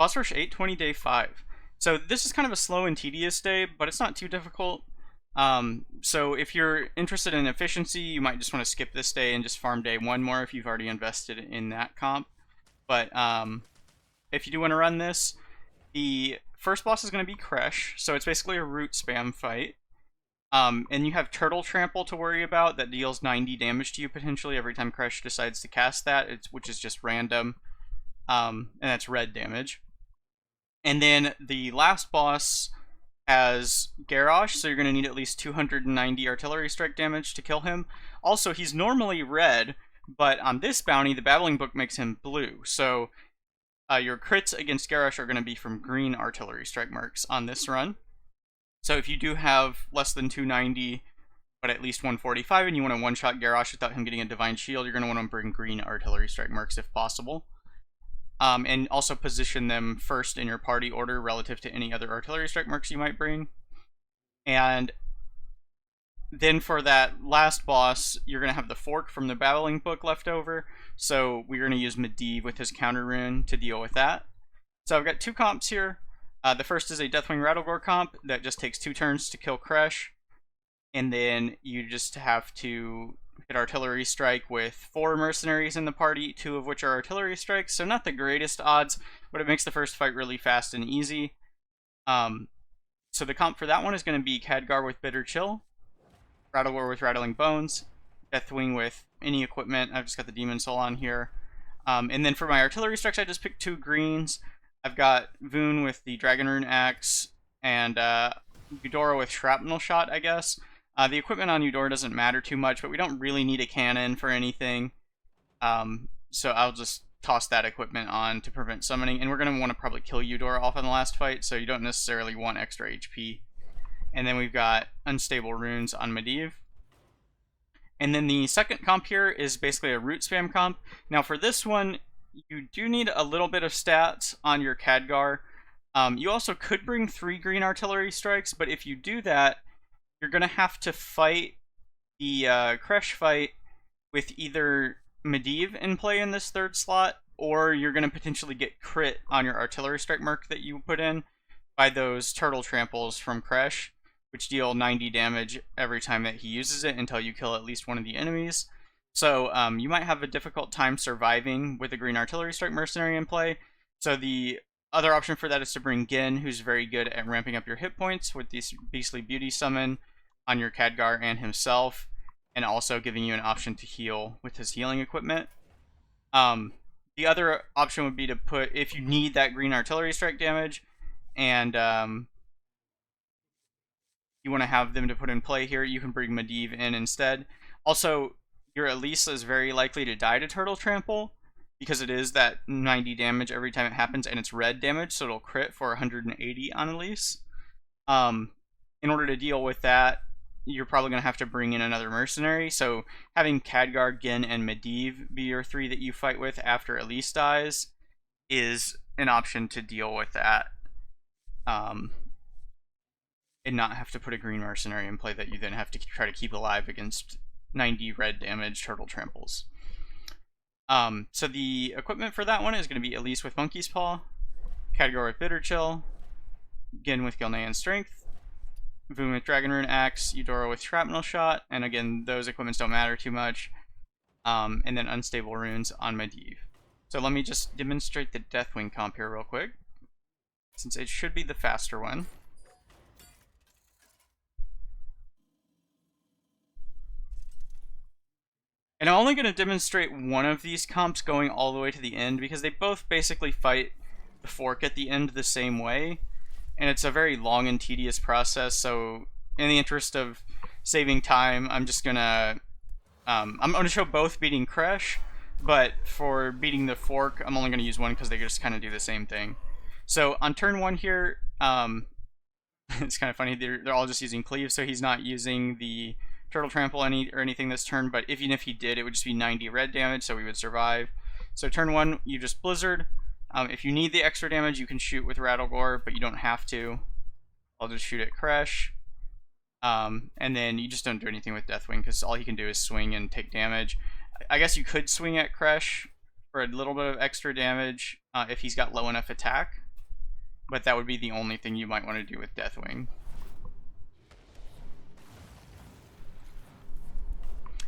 Boss Rush 820 day 5. So this is kind of a slow and tedious day, but it's not too difficult. So if you're interested in efficiency, you might just want to skip this day and just farm day 1 more if you've already invested in that comp. But if you do want to run this, the first boss is going to be Kresh, so it's basically a root spam fight. And you have Turtle Trample to worry about that deals 90 damage to you potentially every time Kresh decides to cast that, which is just random. And that's red damage. And then the last boss has Garrosh, so you're going to need at least 290 artillery strike damage to kill him. Also, he's normally red, but on this bounty, the Babbling Book makes him blue. So your crits against Garrosh are going to be from green artillery strike marks on this run. So if you do have less than 290, but at least 145, and you want to one-shot Garrosh without him getting a Divine Shield, you're going to want to bring green artillery strike marks if possible. And also position them first in your party order relative to any other artillery strike marks you might bring. And then for that last boss, you're going to have the Fork from the Babbling Book left over. So we're going to use Medivh with his counter rune to deal with that. So I've got 2 comps here. The first is a Deathwing Rattlegore comp that just takes 2 turns to kill Kresh. And then you just have to hit artillery strike with 4 mercenaries in the party, 2 of which are artillery strikes, so not the greatest odds, but it makes the first fight really fast and easy. So the comp for that one is going to be Khadgar with Bitter Chill, Rattlegore with Rattling Bones, Deathwing with any equipment. I've just got the Demon Soul on here. And then for my artillery strikes, I just picked 2 greens. I've got Voone with the Dragon Rune Axe, and Eudora with Shrapnel Shot, I guess. The equipment on Eudora doesn't matter too much, but we don't really need a cannon for anything. So I'll just toss that equipment on to prevent summoning. And we're going to want to probably kill Eudora off in the last fight, so you don't necessarily want extra HP. And then we've got Unstable Runes on Medivh. And then the second comp here is basically a root spam comp. Now for this one, you do need a little bit of stats on your Khadgar. You also could bring 3 green artillery strikes, but if you do that, you're going to have to fight the Kresh fight with either Medivh in play in this 3rd slot, or you're going to potentially get crit on your artillery strike mark that you put in by those Turtle Tramples from Kresh, which deal 90 damage every time that he uses it until you kill at least one of the enemies. So you might have a difficult time surviving with a green artillery strike mercenary in play. So the other option for that is to bring Genn, who's very good at ramping up your hit points with this Beastly Beauty summon on your Khadgar and himself, and also giving you an option to heal with his healing equipment. The other option would be to put, if you need that green artillery strike damage, and you want to have them to put in play here, you can bring Medivh in instead. Also, your Elise is very likely to die to Turtle Trample, because it is that 90 damage every time it happens, and it's red damage, so it'll crit for 180 on Elise. In order to deal with that, you're probably going to have to bring in another mercenary, so having Khadgar, Genn, and Medivh be your 3 that you fight with after Elise dies is an option to deal with that, and not have to put a green mercenary in play that you then have to try to keep alive against 90 red damage Turtle Tramples. So the equipment for that one is going to be Elise with Monkey's Paw, Khadgar with Bitter Chill, Genn with Gilnean Strength, Voone with Dragon Rune Axe, Eudora with Shrapnel Shot, and again, those equipments don't matter too much, and then Unstable Runes on Medivh. So let me just demonstrate the Deathwing comp here real quick, since it should be the faster one. And I'm only going to demonstrate one of these comps going all the way to the end, because they both basically fight the Fork at the end the same way. And it's a very long and tedious process, so in the interest of saving time, I'm just gonna show both beating Kresh, but for beating the Fork, I'm only gonna use one because they just kind of do the same thing. So on turn 1 here, it's kind of funny, they're all just using Cleave, so he's not using the Turtle Trample or anything this turn, but even if he did, it would just be 90 red damage, so we would survive. So turn 1, you just Blizzard. If you need the extra damage, you can shoot with Rattlegore, but you don't have to. I'll just shoot at Kresh. And then you just don't do anything with Deathwing, because all he can do is swing and take damage. I guess you could swing at Kresh for a little bit of extra damage if he's got low enough attack. but that would be the only thing you might want to do with Deathwing.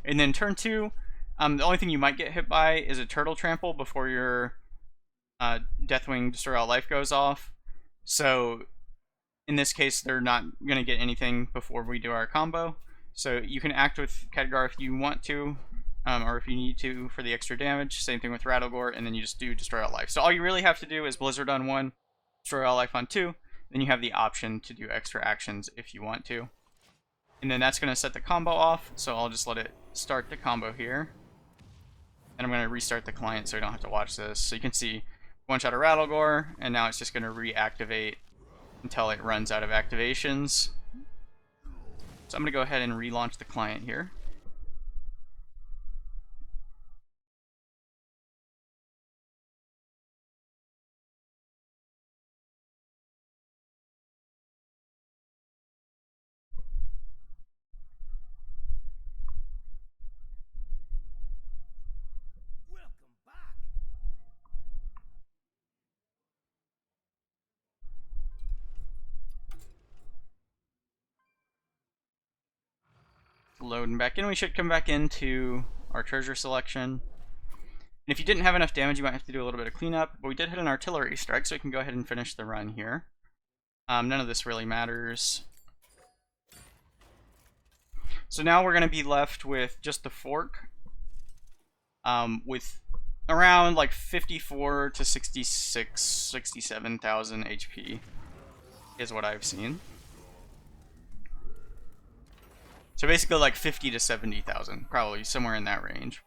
And then turn 2, the only thing you might get hit by is a Turtle Trample before your Deathwing Destroy All Life goes off. So in this case, they're not going to get anything before we do our combo. So you can act with Khadgar if you want to, or if you need to for the extra damage. Same thing with Rattlegore, and then you just do Destroy All Life. So all you really have to do is Blizzard on 1, Destroy All Life on 2, then you have the option to do extra actions if you want to. And then that's going to set the combo off, so I'll just let it start the combo here. And I'm going to restart the client so I don't have to watch this. So you can see one shot of Rattlegore, and now it's just going to reactivate until it runs out of activations. So I'm going to go ahead and relaunch the client here. Loading back in, we should come back into our treasure selection. And if you didn't have enough damage, you might have to do a little bit of cleanup, but we did hit an artillery strike, so we can go ahead and finish the run here. None of this really matters. So now we're going to be left with just the fork, with around like 54 to 66, 67,000 HP is what I've seen. So basically like 50 to 70,000, probably somewhere in that range.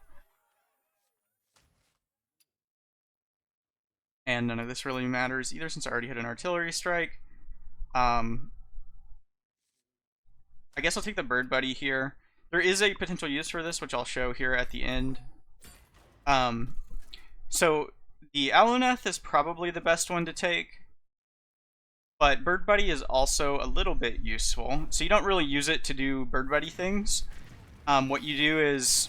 And none of this really matters either since I already hit an artillery strike. I guess I'll take the Bird Buddy here. There is a potential use for this, which I'll show here at the end. So the Aluneth is probably the best one to take. But Bird Buddy is also a little bit useful. So you don't really use it to do Bird Buddy things. What you do is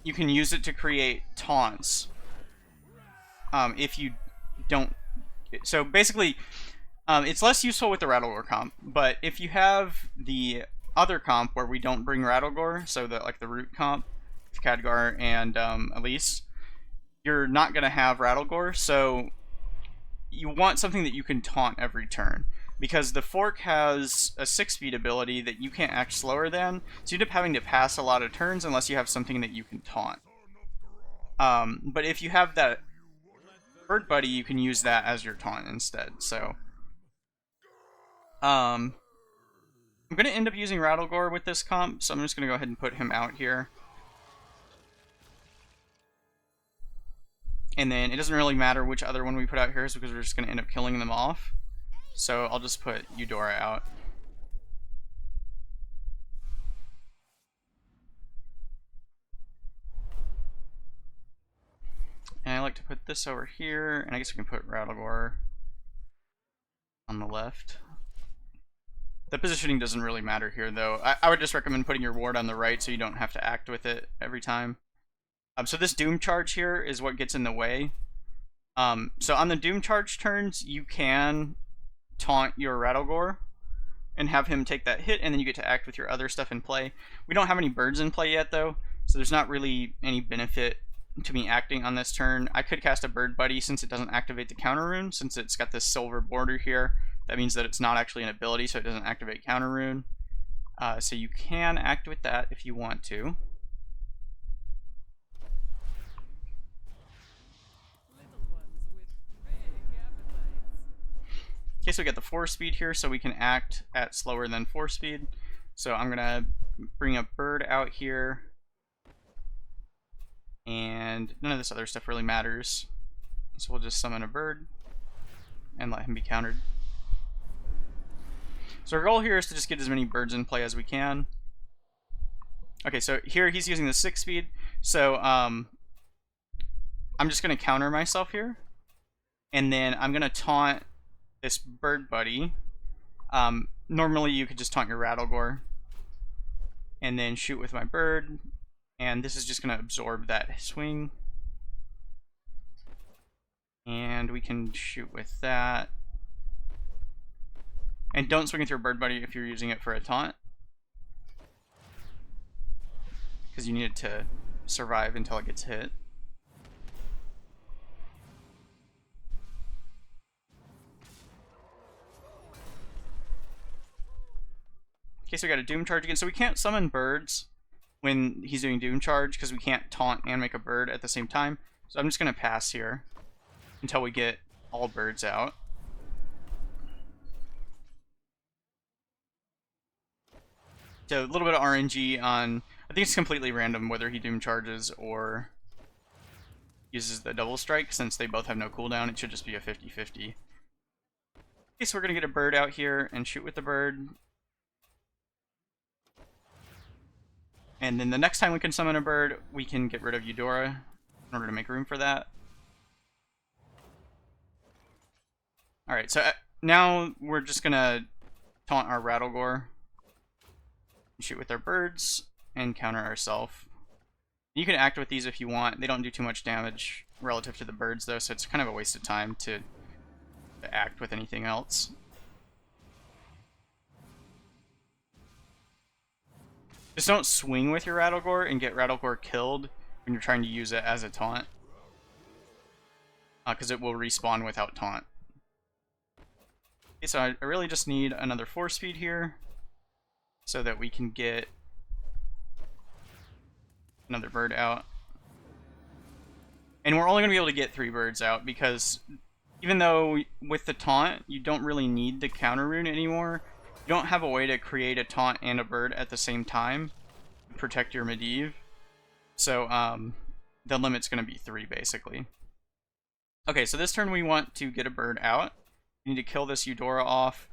you can use it to create taunts. If you don't... So basically, it's less useful with the Rattlegore comp. But if you have the other comp where we don't bring Rattlegore, so like the root comp, with Khadgar and Elise, you're not going to have Rattlegore. So you want something that you can taunt every turn, because the fork has a 6-speed ability that you can't act slower than, so you end up having to pass a lot of turns unless you have something that you can taunt. But if you have that Bird Buddy, you can use that as your taunt instead. So I'm going to end up using Rattlegore with this comp, so I'm just going to go ahead and put him out here. And then it doesn't really matter which other one we put out here, because we're just going to end up killing them off. So I'll just put Eudora out. And I like to put this over here, and I guess we can put Rattlegore on the left. The positioning doesn't really matter here, though. I would just recommend putting your ward on the right so you don't have to act with it every time. So this Doom Charge here is what gets in the way. So on the Doom Charge turns, you can taunt your Rattlegore and have him take that hit, and then you get to act with your other stuff in play. We don't have any birds in play yet, though, so there's not really any benefit to me acting on this turn. I could cast a Bird Buddy since it doesn't activate the counter rune, since it's got this silver border here. That means that it's not actually an ability, so it doesn't activate counter rune. So you can act with that if you want to. Okay, so we got the 4-speed here, so we can act at slower than 4-speed. So I'm going to bring a bird out here. And none of this other stuff really matters. So we'll just summon a bird and let him be countered. So our goal here is to just get as many birds in play as we can. Okay, so here he's using the 6-speed. So I'm just going to counter myself here. And then I'm going to taunt this Bird Buddy. Normally you could just taunt your Rattlegore and then shoot with my bird, and this is just going to absorb that swing, and we can shoot with that, And don't swing with your bird buddy if you're using it for a taunt, because you need it to survive until it gets hit. Okay, so we got a Doom Charge again. So we can't summon birds when he's doing Doom Charge because we can't taunt and make a bird at the same time. So I'm just going to pass here until we get all birds out. So a little bit of RNG on... I think it's completely random whether he Doom Charges or uses the Double Strike. Since they both have no cooldown, it should just be a 50-50. Okay, so we're going to get a bird out here and shoot with the bird. And then the next time we can summon a bird, we can get rid of Eudora in order to make room for that. Alright, so now we're just going to taunt our Rattlegore, shoot with our birds, and counter ourselves. You can act with these if you want. They don't do too much damage relative to the birds, though, so it's kind of a waste of time to act with anything else. Just don't swing with your Rattlegore and get Rattlegore killed when you're trying to use it as a taunt, because it will respawn without taunt. Okay, so I really just need another 4-speed here so that we can get another bird out. And we're only going to be able to get 3 birds out because even though with the taunt you don't really need the counter rune anymore, you don't have a way to create a taunt and a bird at the same time to protect your Medivh. So the limit's going to be 3 basically. Okay, so this turn we want to get a bird out. We need to kill this Eudora off.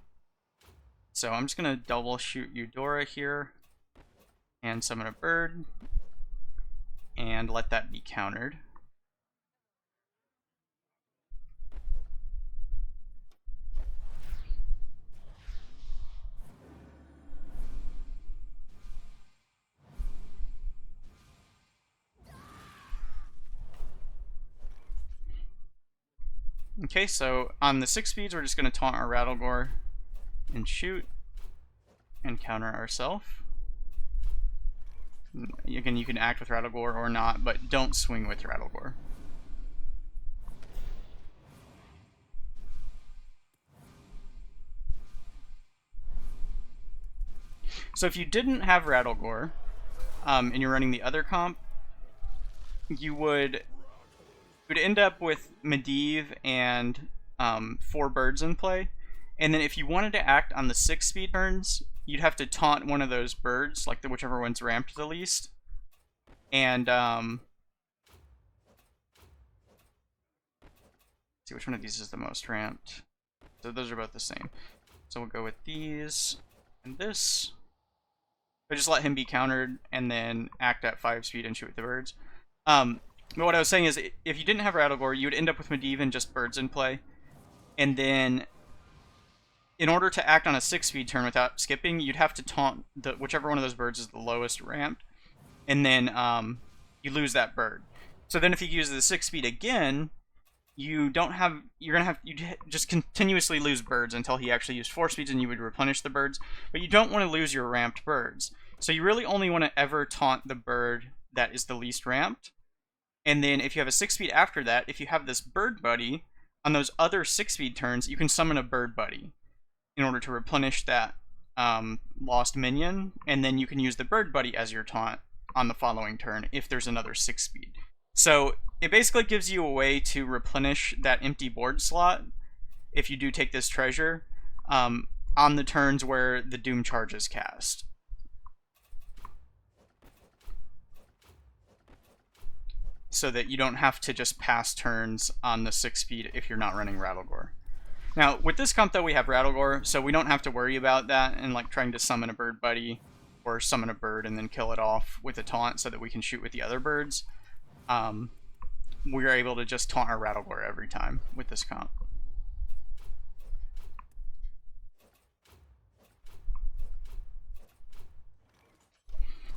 So I'm just going to double shoot Eudora here and summon a bird and let that be countered. Okay, so on the 6 speeds, we're just going to taunt our Rattlegore and shoot and counter ourselves. Again, you can act with Rattlegore or not, but don't swing with Rattlegore. So if you didn't have Rattlegore, and you're running the other comp, you would end up with Medivh and 4 birds in play. And then if you wanted to act on the 6-speed turns, you'd have to taunt one of those birds, like whichever one's ramped the least. And see which one of these is the most ramped. So those are both the same. So we'll go with these and this. So just let him be countered and then act at 5 speed and shoot with the birds. But what I was saying is, if you didn't have Rattlegore, you would end up with Medivh and just birds in play. And then, in order to act on a 6-speed turn without skipping, you'd have to taunt whichever one of those birds is the lowest ramped. And then you lose that bird. So then if you use the 6-speed again, you just continuously lose birds until he actually used 4 speeds and you would replenish the birds. But you don't want to lose your ramped birds. So you really only want to ever taunt the bird that is the least ramped. And then if you have a 6-speed after that, if you have this bird buddy, on those other 6-speed turns, you can summon a bird buddy in order to replenish that lost minion. And then you can use the bird buddy as your taunt on the following turn if there's another 6-speed. So it basically gives you a way to replenish that empty board slot if you do take this treasure on the turns where the Doom Charge is cast. So that you don't have to just pass turns on the 6-speed if you're not running Rattlegore. Now, with this comp though, we have Rattlegore, so we don't have to worry about that and like trying to summon a bird buddy or summon a bird and then kill it off with a taunt so that we can shoot with the other birds. We're able to just taunt our Rattlegore every time with this comp.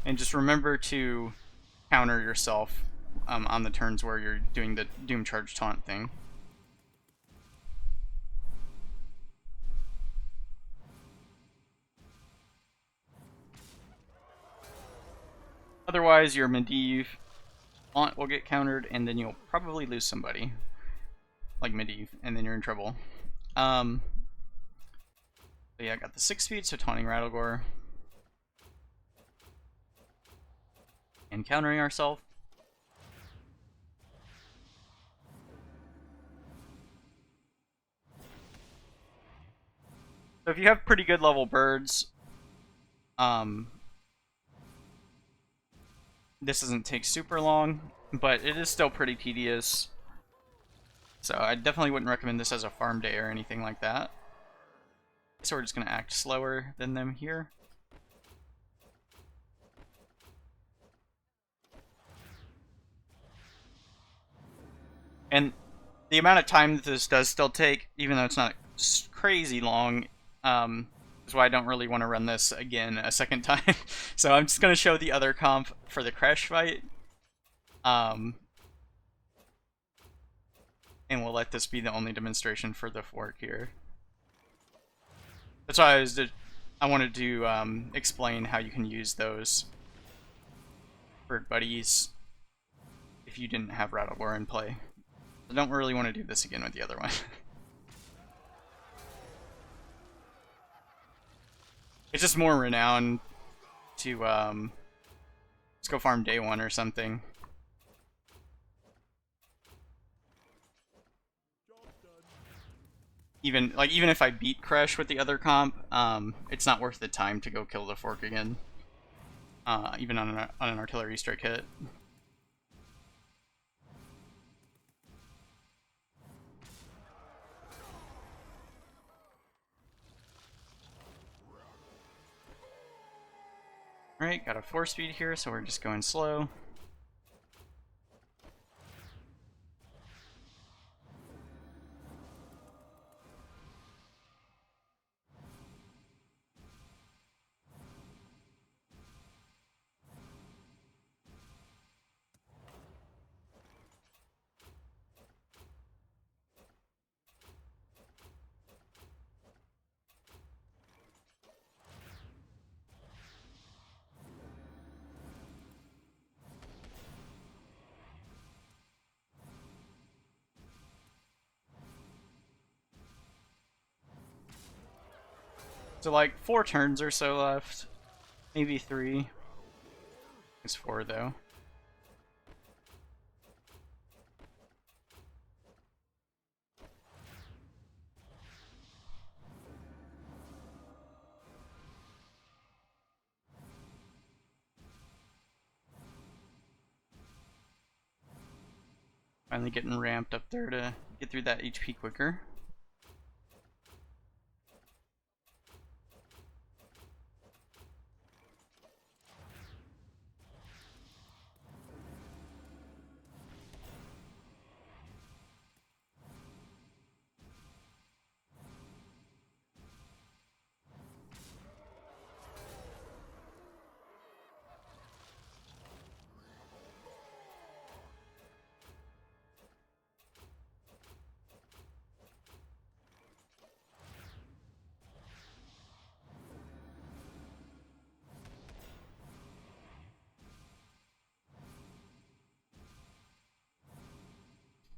And just remember to counter yourself on the turns where you're doing the Doom Charge taunt thing. Otherwise, your Medivh Flaunt will get countered, and then you'll probably lose somebody, like Medivh, and then you're in trouble. So yeah, I got the 6 speed, so taunting Rattlegore. And countering ourselves. So if you have pretty good level birds, this doesn't take super long, but it is still pretty tedious. So I definitely wouldn't recommend this as a farm day or anything like that. So we're just going to act slower than them here. And the amount of time that this does still take, even though it's not crazy long, is why I don't really want to run this again a second time. So I'm just going to show the other comp for the Kresh fight. And we'll let this be the only demonstration for the fork here. That's why I wanted to explain how you can use those bird buddies if you didn't have Rattlegore in play. I don't really want to do this again with the other one. It's just more renowned to let's go farm day 1 or something. Even if I beat Kresh with the other comp, it's not worth the time to go kill the fork again. Even on an artillery strike hit. Alright, got a 4 speed here, so we're just going slow. So like 4 turns or so left. Maybe 3. It's 4 though. Finally getting ramped up there to get through that HP quicker.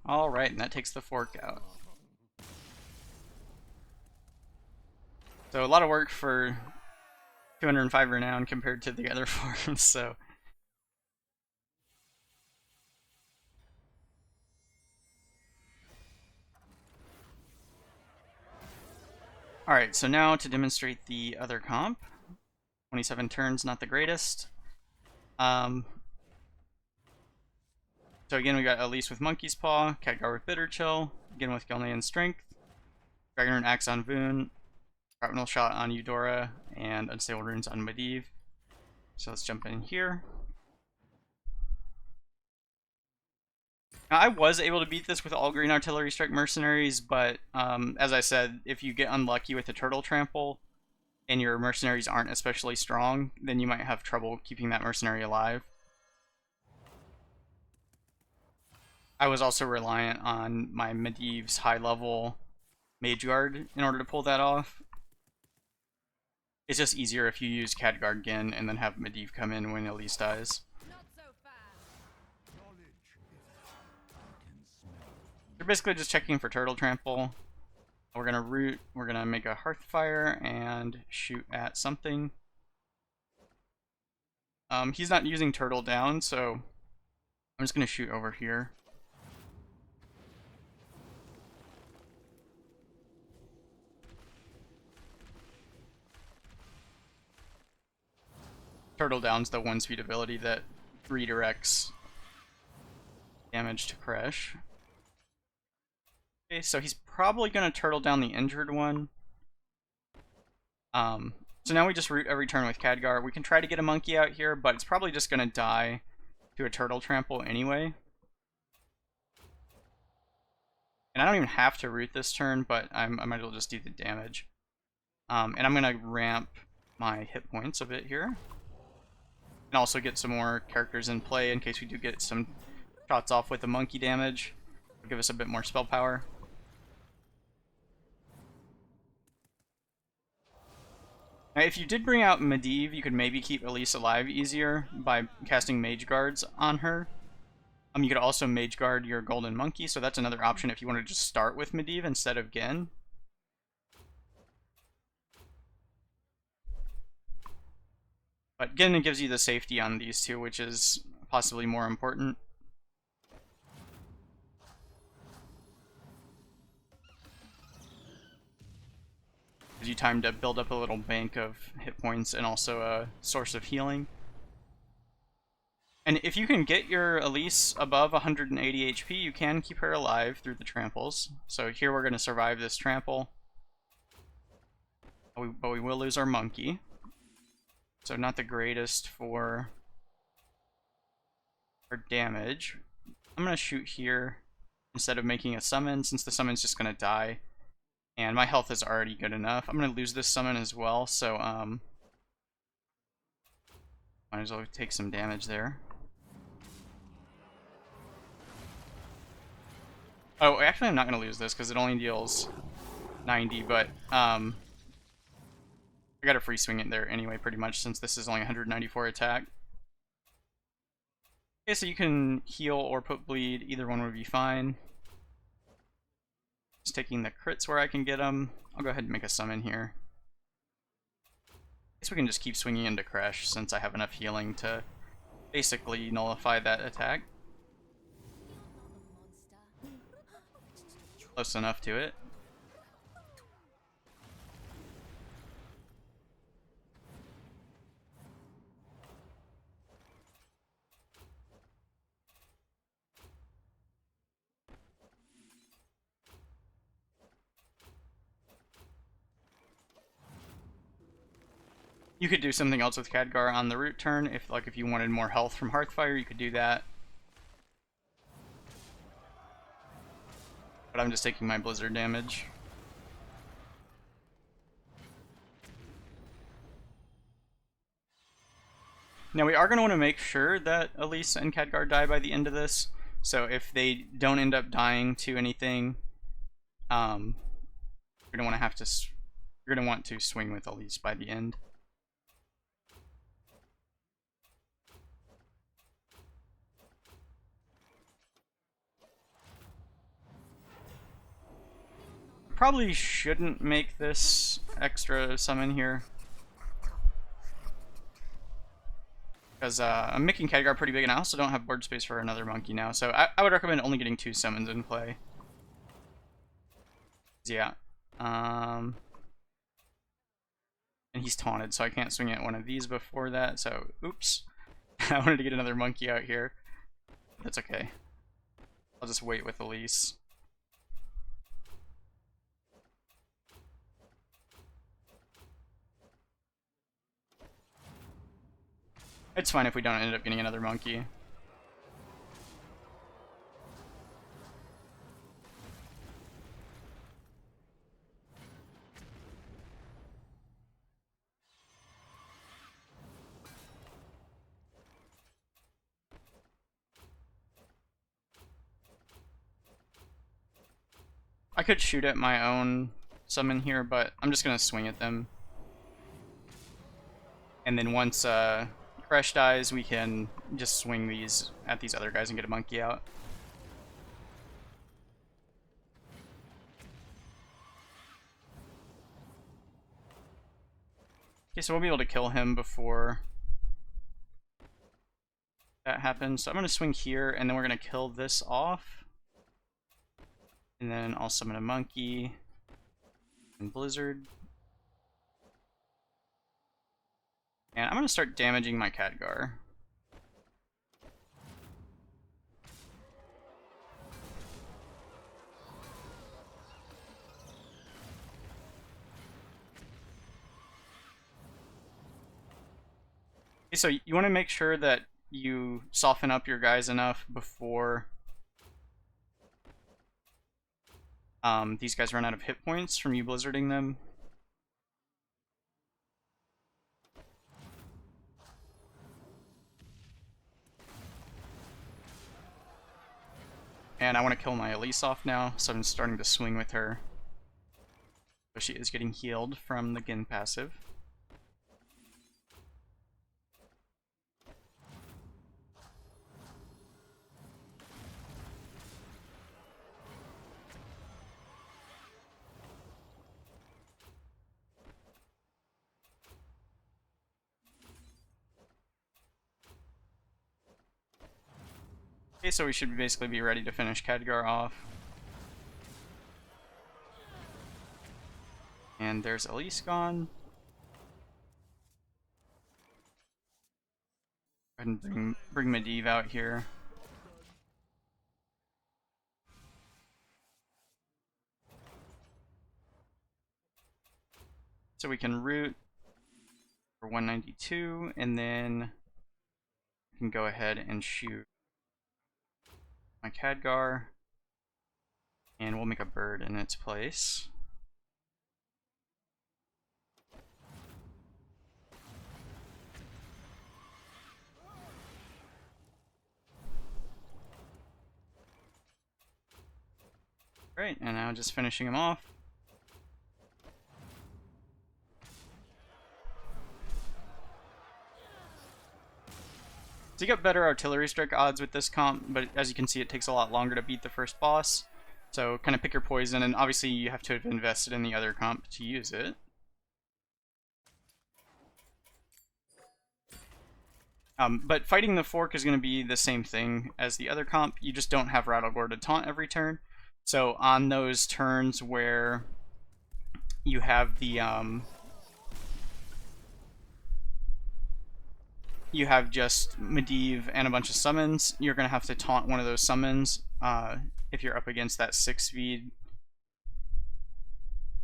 Alright, and that takes the fork out. So a lot of work for 205 renown compared to the other forms, so... Alright, so now to demonstrate the other comp. 27 turns, not the greatest. So again, we got Elise with Monkey's Paw, Khadgar with Bitter Chill, again with Gilnean Strength, Dragonrune Axe on Voone, Shrapnel Shot on Eudora, and Unstable Runes on Medivh. So let's jump in here. Now, I was able to beat this with all green artillery strike mercenaries, but as I said, if you get unlucky with the turtle trample and your mercenaries aren't especially strong, then you might have trouble keeping that mercenary alive. I was also reliant on my Medivh's high level Mage Guard in order to pull that off. It's just easier if you use Khadgar Genn and then have Medivh come in when Elise dies. They're basically just checking for turtle trample. We're gonna root, we're gonna make a hearthfire and shoot at something. He's not using turtle down, so I'm just gonna shoot over here. Turtle down's the 1-speed ability that redirects damage to Kresh. Okay, so he's probably gonna turtle down the injured one. So now we just root every turn with Khadgar. We can try to get a monkey out here, but it's probably just gonna die to a turtle trample anyway. And I don't even have to root this turn, but I might as well just do the damage. And I'm gonna ramp my hit points a bit here. And also get some more characters in play in case we do get some shots off with the monkey damage. It'll give us a bit more spell power. Now, if you did bring out Medivh, you could maybe keep Elise alive easier by casting Mage Guards on her. You could also Mage Guard your Golden Monkey, so that's another option if you want to just start with Medivh instead of Genn. But Genn gives you the safety on these two, which is possibly more important. Gives you time to build up a little bank of hit points and also a source of healing. And if you can get your Elise above 180 HP, you can keep her alive through the tramples. So here we're going to survive this trample. But we will lose our monkey. So not the greatest for damage. I'm going to shoot here instead of making a summon, since the summon's just going to die. And my health is already good enough. I'm going to lose this summon as well, so might as well take some damage there. Oh, actually I'm not going to lose this because it only deals 90, but I got to free swing it there anyway pretty much since this is only 194 attack. Okay, so you can heal or put bleed, either one would be fine. Just taking the crits where I can get them. I'll go ahead and make a summon here. I guess we can just keep swinging into Kresh since I have enough healing to basically nullify that attack. Close enough to it. You could do something else with Khadgar on the root turn. If you wanted more health from Hearthfire, you could do that. But I'm just taking my blizzard damage. Now we are going to want to make sure that Elise and Khadgar die by the end of this. So if they don't end up dying to anything, you're going to want to swing with Elise by the end. Probably shouldn't make this extra summon here. Because I'm making Khadgar pretty big and I also don't have board space for another monkey now. So I would recommend only getting 2 summons in play. Yeah. And he's taunted, so I can't swing at one of these before that. So, oops. I wanted to get another monkey out here. That's okay. I'll just wait with Elise. It's fine if we don't end up getting another monkey. I could shoot at my own summon here, but I'm just gonna swing at them. And then once Kresh dies, we can just swing these at these other guys and get a monkey out. Okay, so we'll be able to kill him before that happens. So I'm going to swing here, and then we're going to kill this off. And then I'll summon a monkey and blizzard. And I'm going to start damaging my Khadgar. Okay, so you want to make sure that you soften up your guys enough before these guys run out of hit points from you blizzarding them. And I want to kill my Elise off now, so I'm starting to swing with her. So she is getting healed from the Genn passive. Okay, so we should basically be ready to finish Khadgar off. And there's Elise gone. Go ahead and bring Medivh out here. So we can root for 192, and then we can go ahead and shoot my Khadgar, and we'll make a bird in its place. Great, and now just finishing him off. So you get better artillery strike odds with this comp, but as you can see, it takes a lot longer to beat the first boss. So kind of pick your poison, and obviously you have to have invested in the other comp to use it. But fighting the fork is going to be the same thing as the other comp. You just don't have Rattlegore to taunt every turn. So on those turns where you have the you have just Medivh and a bunch of summons, you're going to have to taunt one of those summons if you're up against that 6 speed.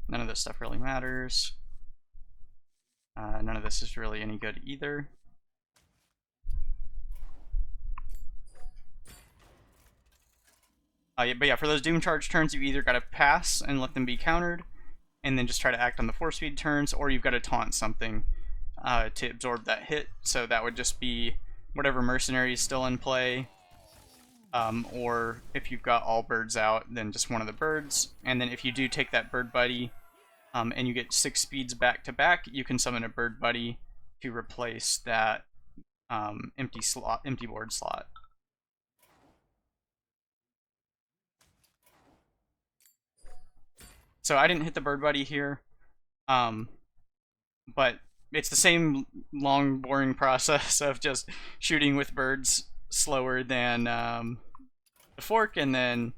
None of this stuff really matters. None of this is really any good either. But yeah, for those Doom Charge turns, you've either got to pass and let them be countered, and then just try to act on the 4 speed turns, or you've got to taunt something to absorb that hit. So that would just be whatever mercenary is still in play, or if you've got all birds out, then just one of the birds. And then if you do take that bird buddy and you get 6 speeds back to back, you can summon a bird buddy to replace that empty board slot. So I didn't hit the bird buddy here, but it's the same long, boring process of just shooting with birds slower than the fork, and then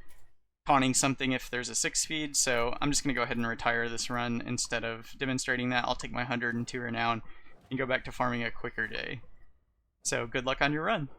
taunting something if there's a 6 speed. So I'm just going to go ahead and retire this run instead of demonstrating that. I'll take my 102 renown and go back to farming a quicker day. So good luck on your run.